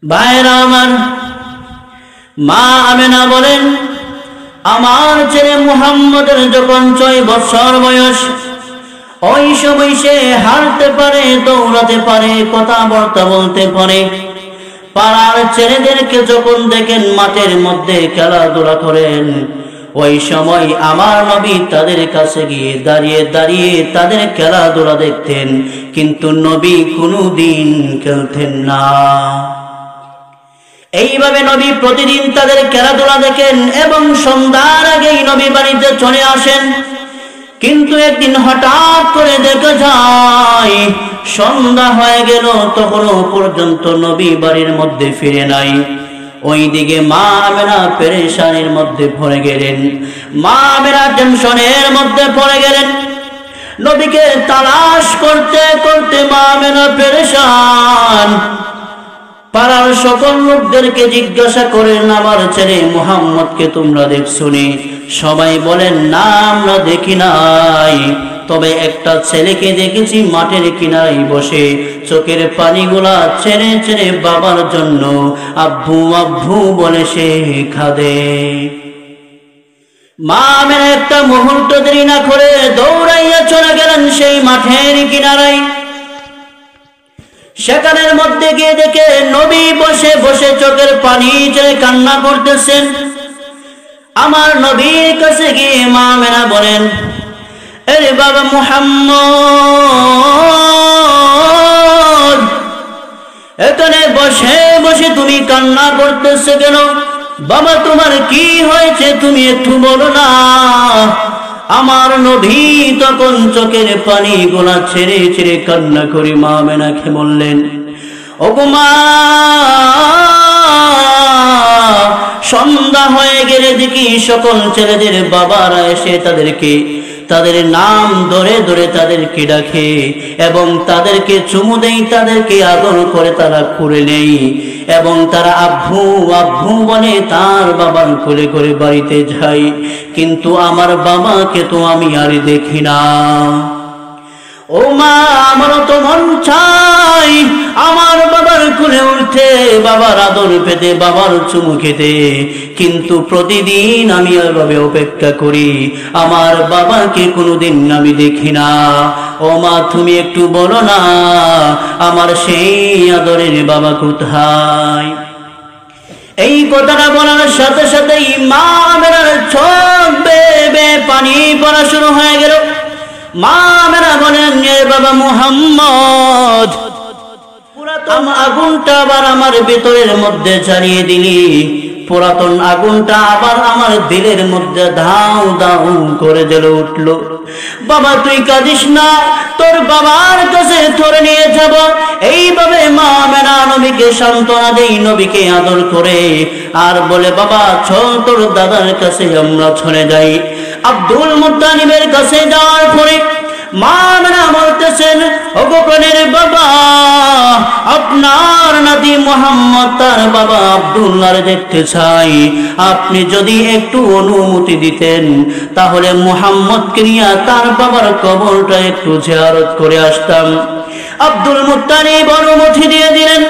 ভাইরা আমার, মা আমেনা বলেন, আমার ছেলে মুহাম্মদের যখন 6 বছর বয়স, ওই সময় সে হাঁটতে পারে, দৌড়াতে পারে, কথাবার্তা বলতে পারে। পাড়ার ছেলেদেরকে যখন দেখেন মাঠের মধ্যে খেলাধুলা করেন, ওই সময় আমার নবী তাদের কাছে গিয়ে দাঁড়িয়ে দাঁড়িয়ে তাদের খেলাধুলা দেখতেন, কিন্তু নবী কোনোদিন খেলতেন না। এইভাবে নবী প্রতিদিন তাদের খেলাধুলা দেখেন এবং সন্ধ্যার আগেই নবী বাড়িতে চলে আসেন। কিন্তু একদিন হঠাৎ করে দেখা যায় সন্ধ্যা হয়ে গেল, তখনও পর্যন্ত নবী বাড়ির মধ্যে ফিরে নাই। ওইদিকে মা আমেনা পেরেশানির মধ্যে পড়ে গেলেন, মা আমেনা টেনশনের মধ্যে পড়ে গেলেন। নবীকে তালাশ করতে করতে মা আমেনা পেরেশান। পাড়ার সকল লোকদেরকে জিজ্ঞাসা করেন, আমার ছেলে মুহাম্মদকে তোমরা দেখছো নি? সবাই বলেন, না আমরা দেখি নাই, তবে একটা ছেলেকে দেখেছি মাঠের কিনারায় বসে চোখের পানিগুলা ছেড়ে ছেড়ে বাবার জন্য আব্বু আব্বু বলে সে কাঁদে। মা আমেনা একটা মুহূর্ত দেরি না করে দৌড়াইয়া চলে গেলেন সেই মাঠের কিনারায়। সেখানের মধ্যে গিয়ে দেখে নবী বসে বসে চোখের পানি ছেড়ে কান্না করতেছেন। আমার নবীর কাছে গিয়ে মা আমেনা বলেন, আরে বাবা মুহাম্মদ, এখানে বসে বসে তুমি কান্না করতেছো কেন? বাবা তোমার কি হয়েছে তুমি একটু বলো না। আমার নবী তখন চোখের পানি গোলা ছেড়ে ছেড়ে কান্না করে মা আমেনাকে বললেন, ওগো মা, সন্ধ্যা হয়ে গেলে দেখি সকল ছেলেদের বাবারা এসে তাদের নাম ধরে ধরে তাদেরকে ডাকে এবং তাদেরকে চুমু দেই, তাদেরকে আদর করে তারা করে নেই এবং তারা আব্বু আব্বু বলে তার বাবার কোলে করে বাড়িতে যাই, কিন্তু আমার বাবাকে তো আমি আর দেখি না। ও মা, আমারও তো মন চাই আমার বাবার কোলে উঠতে, বাবার আদর পেতে, বাবার চুমু খেতে, কিন্তু প্রতিদিন আমি এভাবে অপেক্ষা করি, আমার বাবাকে কোনোদিন আমি দেখি না। ও মা, তুমি একটু বলো না আমার সেই আদরের বাবা কোথায়? এই কথাটা বলার সাথে সাথেই মা আমেনার চোখ বেয়ে বেয়ে পানি পড়া শুরু হয়ে গেল। মা আমেনা বলেন, বাবা মুহাম্মদ, পুরাতন আগুনটা আবার আমার ভিতরের মধ্যে জ্বালিয়ে দিলি, পুরাতন আগুনটা আবার আমার দিলের মধ্যে ধাউ ধাউ করে জ্বলে উঠল। বাবা তুই কাঁদিস না, তোর বাবার কাছে ধরে নিয়ে যাব। এইভাবে মা আমেনা নবীকে সান্ত্বনা দেই, নবীকে আদর করে আর বলে, বাবা চল তোর দাদার কাছে আমরা চলে যাই। আব্দুল মুত্তালিবের কাছে যাওয়ার পরে মা আমেনা বলতেছেন, ওগো প্রাণের বাবা, আপনার নাতি মুহাম্মদ তার বাবা আব্দুল্লাহর দেখতে চাই, আপনি যদি একটু অনুমতি দিতেন তাহলে মুহাম্মদকে নিয়ে তার বাবার কবরটা একটু জিয়ারত করে আসতাম। আব্দুল মুত্তালিব অনুমতি দিয়ে দিলেন।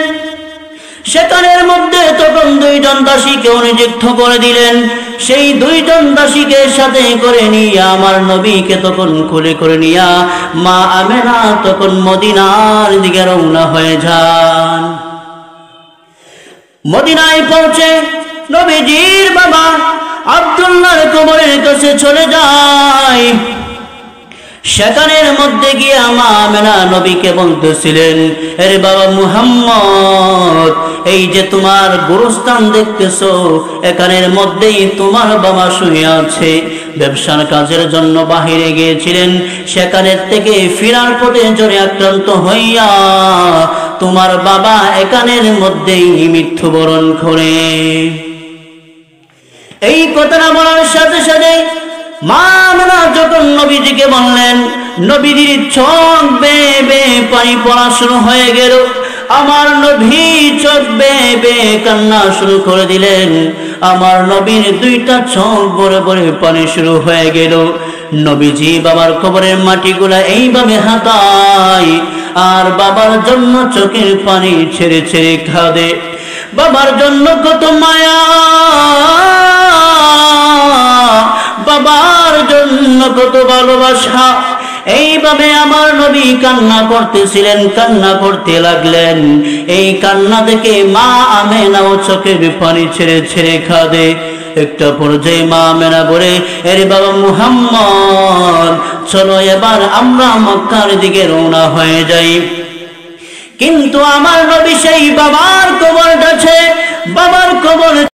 সেখানের মধ্যে তখন 2 জন দাসীকে নিযুক্ত করে দিলেন। সেই 2 জন দাসীকে সাথে করে নিয়ে আমার নবীকে তখন কোলে করে নিয়ে মা আমেনা তখন মদিনার দিকে রওনা হয়ে যান। মদিনায় পৌঁছে নবীজির বাবা আব্দুল্লাহর কবরের কাছে চলে যায়। সেখানের মধ্যে গিয়ে মা আমেনা নবীকে বলতেছিলেন, আরে বাবা মুহাম্মদ, এই যে তোমার গোরস্থান দেখতেছো, এখানের মধ্যেই তোমার বাবা শুয়ে আছে। ব্যবসার কাজের জন্য বাহিরে গিয়েছিলেন, সেখানের থেকে ফেরার পথে জ্বরে আক্রান্ত হইয়া তোমার বাবা এখানের মধ্যেই মৃত্যুবরণ করে। এই কথাটা বলার সাথে সাথে মা আমেনা যখন নবীজিকে বললেন, নবীজির চোখ বেয়ে বেয়ে পানি পড়া শুরু হয়ে গেল। আমার নবী চোখ বেয়ে বেয়ে কান্না শুরু করে দিলেন। আমার নবীর 2টা চোখ ভরে ভরে পানি শুরু হয়ে গেল। নবীজি বাবার কবরের মাটিগুলা এইভাবে হাতায় আর বাবার জন্য চোখের পানি ছেড়ে ছেড়ে কাঁদে। বাবার জন্য কত মায়া, বাবার জন্য কত ভালোবাসা। এইভাবে আমার নবী কান্না করতেছিলেন, কান্না করতে লাগলেন। এই কান্না দেখে মা আমেনাও চোখের পানি ছেড়ে ছেড়ে কাঁদে। একটা পর্যায়ে মা আমেনা বলে, এর বাবা মুহাম্মদ, চলো এবার আমরা মক্কার দিকে রওনা হয়ে যাই। কিন্তু আমার নবী সেই বাবার কবরটা, বাবার কবর